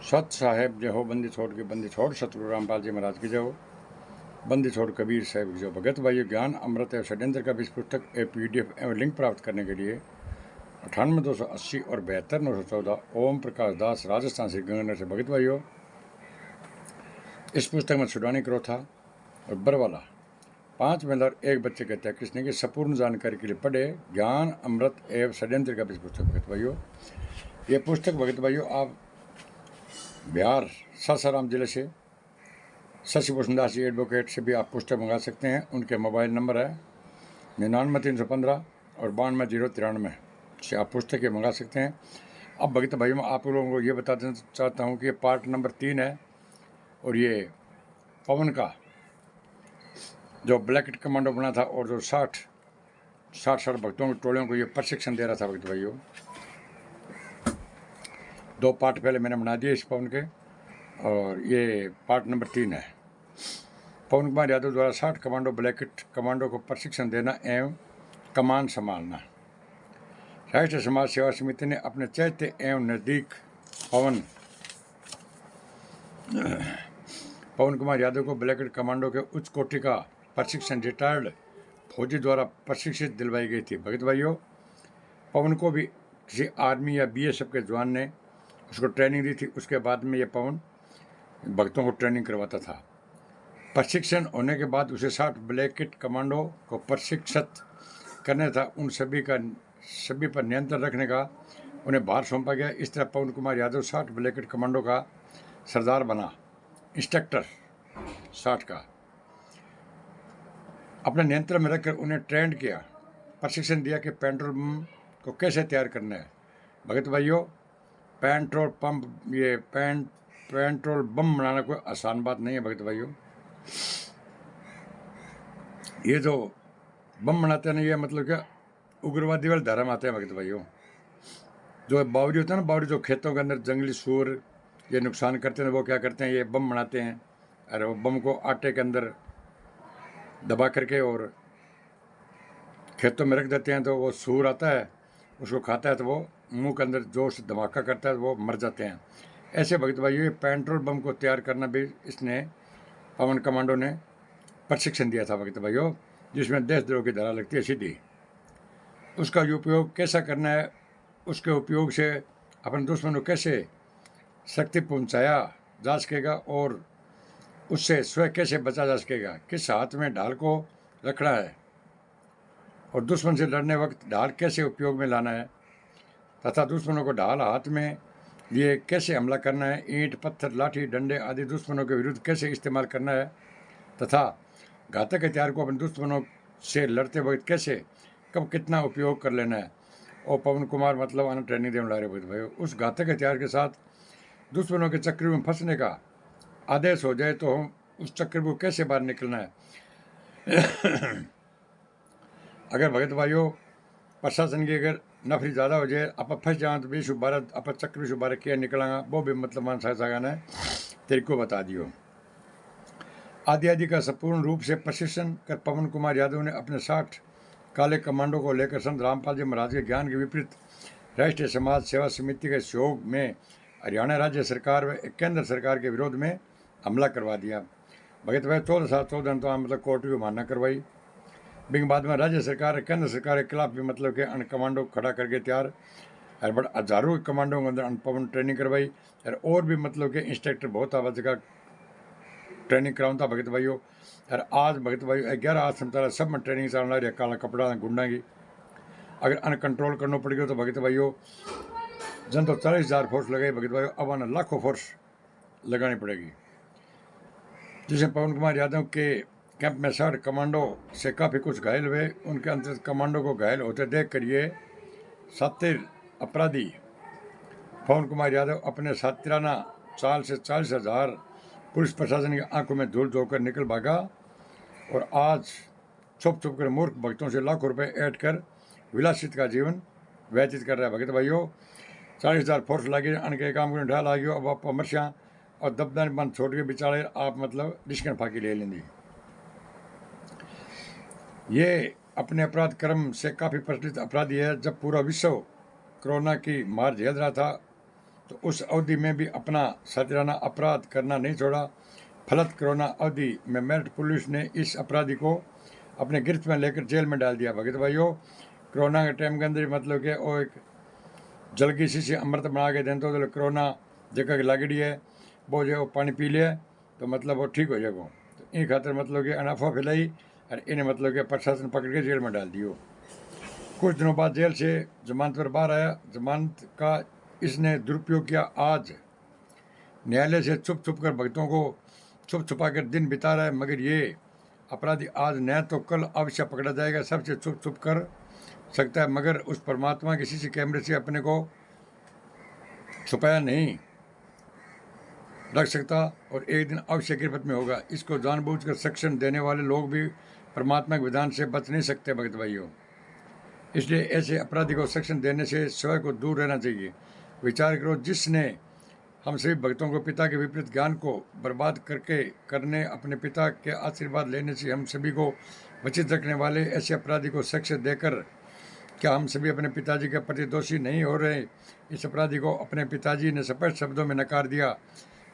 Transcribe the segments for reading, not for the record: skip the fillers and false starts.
सत साहेब जय हो, बंदी छोड़ के बंदी छोड़, सतगुरु रामपाल जी महाराज की जय हो। बंदी छोड़ कबीर साहब की जय। भगत भाइयों, ज्ञान अमृत एवं षड्यंत्र का विश्व पुस्तक PDF एवं लिंक प्राप्त करने के लिए 98 280 और 72 914 ओम प्रकाश दास, राजस्थान से गंगानगर से। भगत भाइयों, इस पुस्तक में छुड़ानी करो था और बरवाला 5 महिला और 1 बच्चे कहते हैं कृष्ण की संपूर्ण जानकारी के लिए पढ़े ज्ञान अमृत एवं षड्यंत्र का विश्व पुस्तक। भगत भाइयों, ये पुस्तक भगत भाइयों आप बिहार सासाराम जिले से शशिभूषण दास जी एडवोकेट से भी आप पुस्तक मंगा सकते हैं। उनके मोबाइल नंबर है 99 315 और 92 093 से आप पुस्तकें मंगा सकते हैं। अब भगत भाइयों, मैं आप लोगों को ये बता देना चाहता हूँ कि ये पार्ट नंबर 3 है और ये पवन का जो ब्लैकेट कमांडो बना था और जो 60 भक्तों के टोलियों को ये प्रशिक्षण दे रहा था। भगत भाइयों, 2 पार्ट पहले मैंने बना दिए इस पवन के और ये पार्ट नंबर 3 है। पवन कुमार यादव द्वारा 60 कमांडो ब्लैकेट कमांडो को प्रशिक्षण देना एवं कमान संभालना। राष्ट्रीय समाज सेवा समिति ने अपने चैत्य एवं नज़दीक पवन कुमार यादव को ब्लैकेट कमांडो के उच्च कोटि का प्रशिक्षण रिटायर्ड फौजी द्वारा प्रशिक्षित दिलवाई गई थी। भगत भाइयों, पवन को भी किसी आर्मी या BSF के जवान ने उसको ट्रेनिंग दी थी। उसके बाद में ये पवन भक्तों को ट्रेनिंग करवाता था। प्रशिक्षण होने के बाद उसे 60 ब्लैकेट कमांडो को प्रशिक्षित करने था। उन सभी पर नियंत्रण रखने का उन्हें भार सौंपा गया। इस तरह पवन कुमार यादव 60 ब्लैकेट कमांडो का सरदार बना, इंस्ट्रक्टर 60 का अपने नियंत्रण में रखकर उन्हें ट्रेंड किया, प्रशिक्षण दिया कि पेट्रोल बम को कैसे तैयार करना है। भगत भाइयों, पेट्रोल बम बनाना कोई आसान बात नहीं है। भगत भाइयों, ये जो बम बनाते हैं ना, ये मतलब क्या उग्रवादी वाले धर्म आते हैं। भगत भाइयों, जो बावरी होता है ना, बावरी जो खेतों के अंदर जंगली सूर ये नुकसान करते हैं, वो क्या करते हैं, ये बम बनाते हैं और वो बम को आटे के अंदर दबा करके और खेतों में रख देते हैं। तो वो सूर आता है, उसको खाता है तो वो मुंह के अंदर जोर से धमाका करता है, वो मर जाते हैं। ऐसे भगत भाइयों, ये पेट्रोल बम को तैयार करना भी इसने पवन कमांडो ने प्रशिक्षण दिया था। भगत भाइयों, जिसमें देशद्रोह की धारा लगती है सीधी। उसका उपयोग कैसा करना है, उसके उपयोग से अपने दुश्मन को कैसे शक्ति पहुंचाया जा सकेगा और उससे स्वयं कैसे बचा जा सकेगा, किस हाथ में ढाल को रखना है और दुश्मन से लड़ने वक्त ढाल कैसे उपयोग में लाना है तथा दुश्मनों को ढाल हाथ में लिए कैसे हमला करना है, ईंट पत्थर लाठी डंडे आदि दुश्मनों के विरुद्ध कैसे इस्तेमाल करना है तथा घातक हथियार को अपने दुश्मनों से लड़ते वक्त कैसे कब कितना उपयोग कर लेना है। और पवन कुमार मतलब आना ट्रेनिंग देने ला रहे भाई, उस घातक हथियार के साथ दुश्मनों के चक्र में फंसने का आदेश हो जाए तो हम उस चक्र को कैसे बाहर निकलना है। अगर भगत भाइयों प्रशासन की अगर नफरी ज़्यादा हो जाए, आप फंस जाए तो 2012 आप चक्र 2012 किया निकलेंगा, वो भी मतलब मान सागाना है तेरे को बता दियो। आदि का संपूर्ण रूप से प्रशिक्षण कर पवन कुमार यादव ने अपने 60 काले कमांडो को लेकर संत रामपाल जी महाराज के ज्ञान के विपरीत राष्ट्रीय समाज सेवा समिति के सहयोग में हरियाणा राज्य सरकार व केंद्र सरकार के विरोध में हमला करवा दिया। भगत भाई 14 तो मतलब कोर्ट की मानना करवाई। बिंग बाद में राज्य सरकार केंद्र सरकार के खिलाफ भी मतलब के अन कमांडो खड़ा करके तैयार और बड़ा हजारों कमांडो के अंदर अनपवन ट्रेनिंग करवाई और भी मतलब के इंस्ट्रक्टर बहुत आवाज का ट्रेनिंग कराऊँ था। भगत भाइयों, और आज भगत भाई 11 आज समझा सब में ट्रेनिंग चलना रही, काला कपड़ा गुंडा की अगर अनकंट्रोल करना पड़ गया तो भगत भाइयों जन तो 40,000 फोर्स लगाई। भगत भाइयों, अब आना लाखों फोर्स लगानी पड़ेगी। जिसमें पवन कुमार यादव के कैंप में 60 कमांडो से काफ़ी कुछ घायल हुए। उनके अंतर्गत कमांडो को घायल होते देख कर ये सातिर अपराधी पवन कुमार यादव अपने सातिराना चाल से 40,000 पुलिस प्रशासन की आंखों में धूल धोकर निकल भागा और आज छुप कर मूर्ख भक्तों से लाखों रुपए ऐड कर विलासित का जीवन व्यतीत कर रहा है। भगत भाइयों, 40,000 फोर्स लगी अनके काम को ढा लागियो, अब आप अमरसिया और दबदान बंद छोड़ के बिचारे आप मतलब डिस्कन फाकी ले लेंगी। ये अपने अपराध कर्म से काफ़ी प्रचलित अपराधी है। जब पूरा विश्व कोरोना की मार झेल रहा था तो उस अवधि में भी अपना साथिराना अपराध करना नहीं छोड़ा। फलत कोरोना अवधि में मेरठ पुलिस ने इस अपराधी को अपने गिरफ्त में लेकर जेल में डाल दिया। भगत भाइयों, कोरोना के टाइम के अंदर मतलब कि वो एक जल की शीशी अमृत बना के दें तो कोरोना जगह लागड़ी है वो जो पानी पी लिया तो मतलब वो ठीक हो जाएगा। तो इन खातर मतलब कि अनाफा फैलाई और इन्हें मतलब कि प्रशासन पकड़ के जेल में डाल दियो। कुछ दिनों बाद जेल से जमानत पर बाहर आया। जमानत का इसने दुरुपयोग किया। आज न्यायालय से छुप छुप कर भक्तों को छुप छुपा कर दिन बिता रहा है, मगर ये अपराधी आज न तो कल अवश्य पकड़ा जाएगा। सबसे छुप छुप कर सकता है मगर उस परमात्मा के सीसी कैमरे से अपने को छुपाया नहीं रख सकता और एक दिन अवश्य गिरफ्त में होगा। इसको जानबूझकर सेक्शन देने वाले लोग भी परमात्मा के विधान से बच नहीं सकते भक्त भाइयों। इसलिए ऐसे अपराधी को सेक्शन देने से स्वयं को दूर रहना चाहिए। विचार करो, जिसने हम सभी भक्तों को पिता के विपरीत ज्ञान को बर्बाद करने अपने पिता के आशीर्वाद लेने से हम सभी को वंचित रखने वाले ऐसे अपराधी को सेक्शन देकर क्या हम सभी अपने पिताजी के प्रति दोषी नहीं हो रहे। इस अपराधी को अपने पिताजी ने स्पष्ट शब्दों में नकार दिया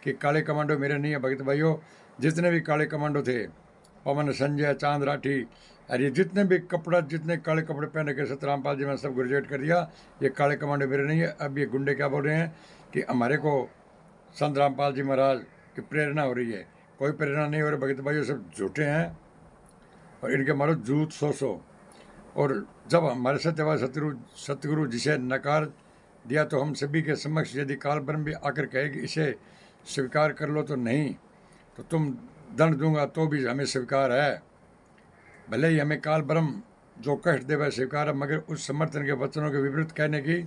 कि काले कमांडो मेरे नहीं है। भगत भाइयों, जितने भी काले कमांडो थे, पवन, संजय, चांद, राठी, और ये जितने भी जितने काले कपड़े पहने के सतरामपाल जी ने सब ग्रेजुएट कर दिया, ये काले कमांडो मेरे नहीं है। अब ये गुंडे क्या बोल रहे हैं कि हमारे को संत रामपाल जी महाराज की प्रेरणा हो रही है। कोई प्रेरणा नहीं हो रही भगत भाइयों, सब झूठे हैं और इनके मारो झूठ सो। और जब हमारे सत्यवाद सतगुरु जिसे नकार दिया तो हम सभी के समक्ष यदि काल ब्रह्म भी आकर कहे कि इसे स्वीकार कर लो तो नहीं तो तुम दंड दूंगा तो भी हमें स्वीकार है। भले ही हमें काल ब्रह्म जो कष्ट दे वह स्वीकार है, मगर उस समर्थन के वचनों के विपरीत कहने की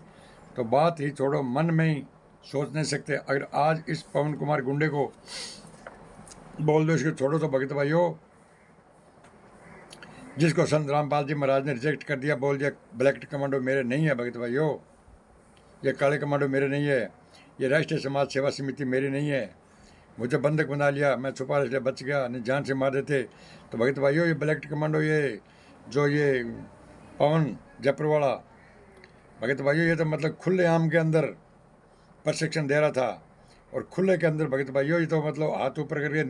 तो बात ही छोड़ो, मन में ही सोच नहीं सकते। अगर आज इस पवन कुमार गुंडे को बोल दो इसको छोड़ो तो भगत भाइयों, जिसको संत रामपाल जी महाराज ने रिजेक्ट कर दिया, बोल दिया ब्लैक कमांडो मेरे नहीं है भगत भाइयों, ये काले कमांडो मेरे नहीं है, ये राष्ट्रीय समाज सेवा समिति मेरी नहीं है, मुझे बंधक बना लिया, मैं छुपा इसलिए बच गया, नहीं जान से मार देते। तो भगत भाइयों, ये ब्लैक कमांडो ये पवन जयपुर वाला भगत भाइयों, ये तो मतलब खुले आम के अंदर प्रशिक्षण दे रहा था। और खुले के अंदर भगत भाइयों ये तो मतलब हाथ ऊपर करके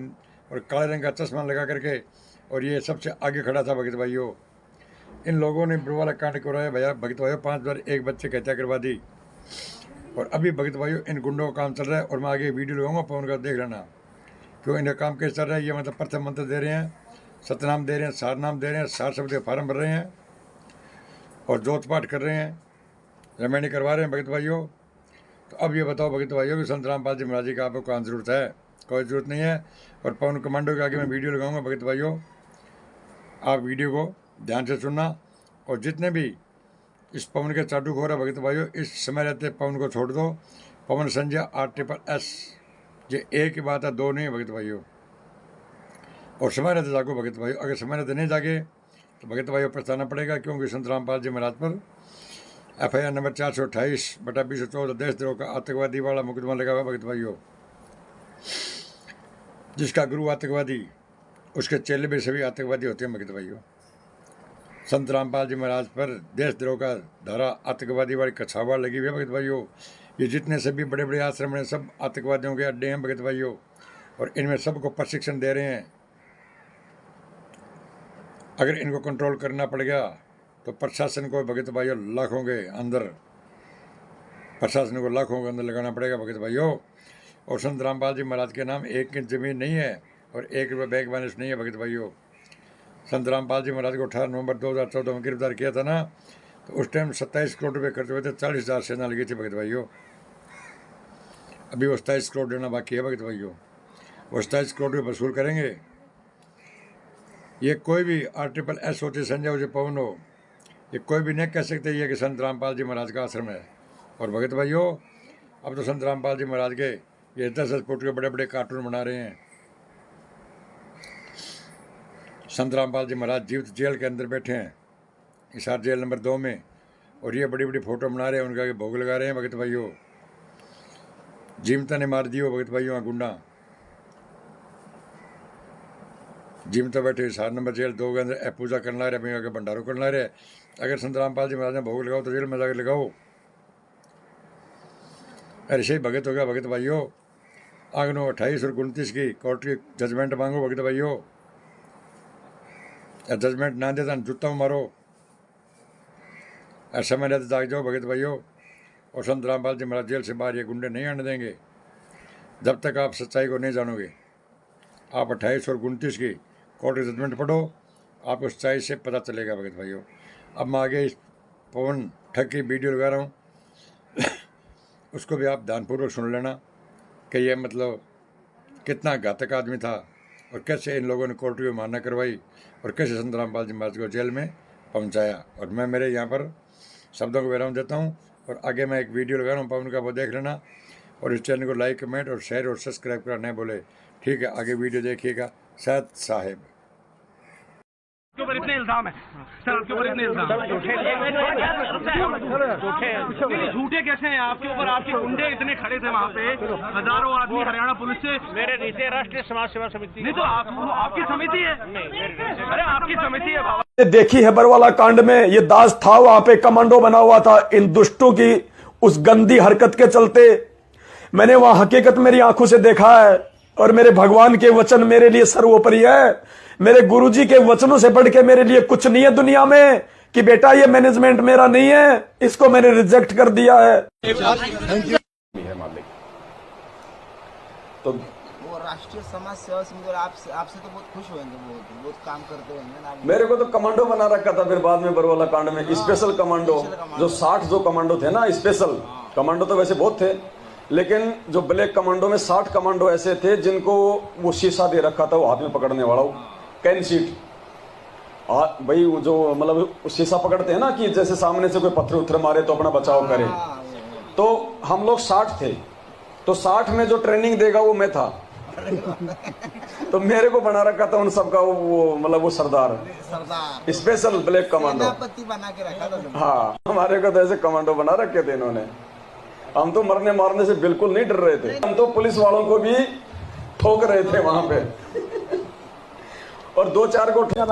और काले रंग का चश्मा लगा करके और ये सबसे आगे खड़ा था भगत भाइयों। इन लोगों ने बुरवाला कांड कराया भैया भगत भाइयों, 5 बार एक बच्चे की हत्या करवा दी। और अभी भगत भाइयों इन गुंडों का काम चल रहा है और मैं आगे वीडियो लगाऊंगा पवन का, देख लेना क्यों इनका काम कैसे चल रहा है। ये मतलब प्रथम मंत्र दे रहे हैं, सतनाम दे रहे हैं, सार नाम दे रहे हैं, सार शब्द के फार्म भर रहे हैं और जोत पाठ कर रहे हैं, रमैनी करवा रहे हैं भगत भाइयों। तो अब ये बताओ भगत भाइयों कि संत रामपाल जी महाराज जी का आपको कहाँ जरूरत है? कोई ज़रूरत नहीं है। और पवन कमांडो के आगे मैं वीडियो लगाऊंगा भगत भाइयों, आप वीडियो को ध्यान से सुनना। और जितने भी इस पवन के चाटू खो रहा भगत भाइयों, इस समय रहते पवन को छोड़ दो। पवन संजय RSS ये एक ही बात है, दो नहीं है भगत भाइयों। और समय रहते जागो भगत भाइयों, अगर समय रहते नहीं जागे तो भगत भाइयों पछताना पड़ेगा, क्योंकि संत रामपाल जी महाराज पर FIR नंबर 428/2014 देशद्रोह का आतंकवादी वाला मुकदमा लगा हुआ भगत भाइयों। जिसका गुरु आतंकवादी, उसके चेले भी सभी आतंकवादी होते हैं भगत भाइयों। संत रामपाल जी महाराज पर देशद्रोह का धारा आतंकवादी वाली कछावाड़ लगी हुई है भगत भाइयों। ये जितने सभी बड़े बड़े आश्रम हैं सब आतंकवादियों के अड्डे हैं भगत भाइयों, और इनमें सबको प्रशिक्षण दे रहे हैं। अगर इनको कंट्रोल करना पड़ गया तो प्रशासन को भगत भाइयों लाखों के अंदर, प्रशासन को लाखों के अंदर लगाना पड़ेगा भगत भाइयों। और संत रामपाल जी महाराज के नाम 1 इंच जमीन नहीं है और 1 रुपये बैंक बैलेंस नहीं है भगत भाइयों। संत रामपाल जी महाराज को 18 नवंबर 2014 में गिरफ्तार किया था ना, तो उस टाइम 27 करोड़ रुपये खर्च हुए थे, 40,000 सेना लगी थी भगत भाइयों। अभी वो 27 करोड़ देना बाकी है भगत भाइयों, वो 27 करोड़ रुपये वसूल करेंगे। ये कोई भी RSS होती, संजय हो, जो पवन हो, ये कोई भी नहीं कह सकते ये कि संत रामपाल जी महाराज का आश्रम है। और भगत भाइयों, अब तो संत रामपाल जी महाराज के ये 10 फुट के बड़े बड़े कार्टून बना रहे हैं। संत रामपाल जी महाराज जीवित जेल के अंदर बैठे हैं, हिसार जेल नंबर 2 में, और ये बड़ी बड़ी फोटो बना रहे हैं, उनका भोग लगा रहे हैं भगत भाइयों। जीमता ने मार दियो भगत भाइयों, गुंडा जीमता बैठे हिसार नंबर जेल 2 के अंदर पूजा करना रहे, आगे भंडारों करना रहे। अगर संत रामपाल जी महाराज ने भोग लगाओ तो जेल में जाकर लगाओ। ऐसे ही भगत हो गया भगत भाइयों। आगनो 28 और 29 की कोर्ट की जजमेंट मांगो भगत भाइयों। जजमेंट ना दे तो जूता मारो। ऐसा में रहते जाग जाओ भगत भाइयों। और संत रामपाल जी महाराज जेल से बाहर ये गुंडे नहीं आने देंगे जब तक आप सच्चाई को नहीं जानोगे। आप 28 और 29 की कोर्ट की जजमेंट पढ़ो, आपको सच्चाई से पता चलेगा भगत भाइयों। अब मैं आगे इस पवन ठग की वीडियो लगा रहा हूँ उसको भी आप ध्यानपूर्वक सुन लेना कि ये मतलब कितना घातक आदमी था और कैसे इन लोगों ने कोर्ट की मान्य करवाई और कैसे संत रामपाल जी महाराज को जेल में पहुंचाया। और मैं मेरे यहाँ पर शब्दों को विराम देता हूँ और आगे मैं एक वीडियो लगा रहा हूँ पवन का, वो देख लेना और इस चैनल को लाइक कमेंट और शेयर और सब्सक्राइब करना नहीं बोले, ठीक है। आगे वीडियो देखिएगा। सत साहेब आपके ऊपर इतने इल्जाम है सर, आपके ऊपर इतने इल्जाम झूठे कैसे हैं आपके ऊपर? आपके गुंडे इतने खड़े थे वहाँ पे, हजारों आदमी हरियाणा पुलिस से। मेरे नीचे राष्ट्रीय समाज सेवा समिति नहीं तो आपकी समिति है? अरे आपकी समिति है बाबा। देखी है बरवाला कांड में, ये दास था वहां पे, कमांडो बना हुआ था इन दुष्टों की उस गंदी हरकत के चलते। मैंने वहां हकीकत मेरी आंखों से देखा है और मेरे भगवान के वचन मेरे लिए सर्वोपरि है। मेरे गुरुजी के वचनों से बढ़ के मेरे लिए कुछ नहीं है दुनिया में कि बेटा ये मैनेजमेंट मेरा नहीं है, इसको मैंने रिजेक्ट कर दिया है। मालिक तो वो राष्ट्रीय समाज सेवा समिति आपसे तो बहुत खुश होंगे, बहुत काम करते होंगे ना। मेरे को तो कमांडो बना रखा था फिर बाद में बरवाला कांड में, स्पेशल कमांडो। जो 60 जो कमांडो थे ना, स्पेशल कमांडो तो वैसे बहुत थे, लेकिन जो ब्लैक कमांडो में 60 कमांडो ऐसे थे जिनको वो शीशा दे रखा था, वो हाथ में पकड़ने वाला, वो कैन सीट भाई, वो जो मतलब शीशा पकड़ते हैं ना कि जैसे सामने से कोई पत्थर उथर मारे तो अपना बचाव करे। तो हम लोग 60 थे, तो 60 में जो ट्रेनिंग देगा वो मैं था तो मेरे को बना रखा था उन सबका वो मतलब वो सरदार स्पेशल ब्लैक कमांडो बना के रखा था। हाँ, हमारे को तो ऐसे कमांडो बना रखे थे इन्होंने। हम तो मरने मारने से बिल्कुल नहीं डर रहे थे, हम तो पुलिस वालों को भी ठोक रहे थे वहां पे और 2-4 को किताब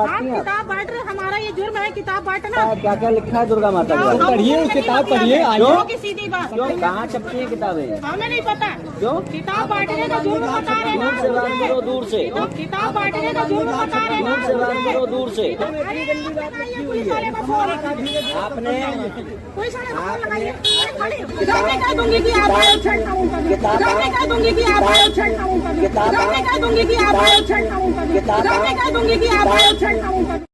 बांट रहे। हमारा ये जुर्म है किताब बांटना। क्या क्या लिखा है दुर्गा माता का? पढ़िए किताब पढ़िए। आइए सीधी बात, क्यों कहाँ छपती है किताबें? हमें नहीं पता क्यों? किताब बांटने का जुर्म बता रहे हैं। दूर से बात करो, दूर से किताब बांटने का जुर्म बता रहे हैं। दूर से बात करो, दूर से। आपने कोई सारे फोन लगाइए, किताबें कह दूंगी कि आप आयोग छेड़ना उनका, किताबें कह दूंगी कि आप आयोग छेड़ना उनका, किताबें कह दूंगी कि आप आयोग छेड़ना उनका, किताबें कह दूंगी कि आप आयोग छेड़ना उनका।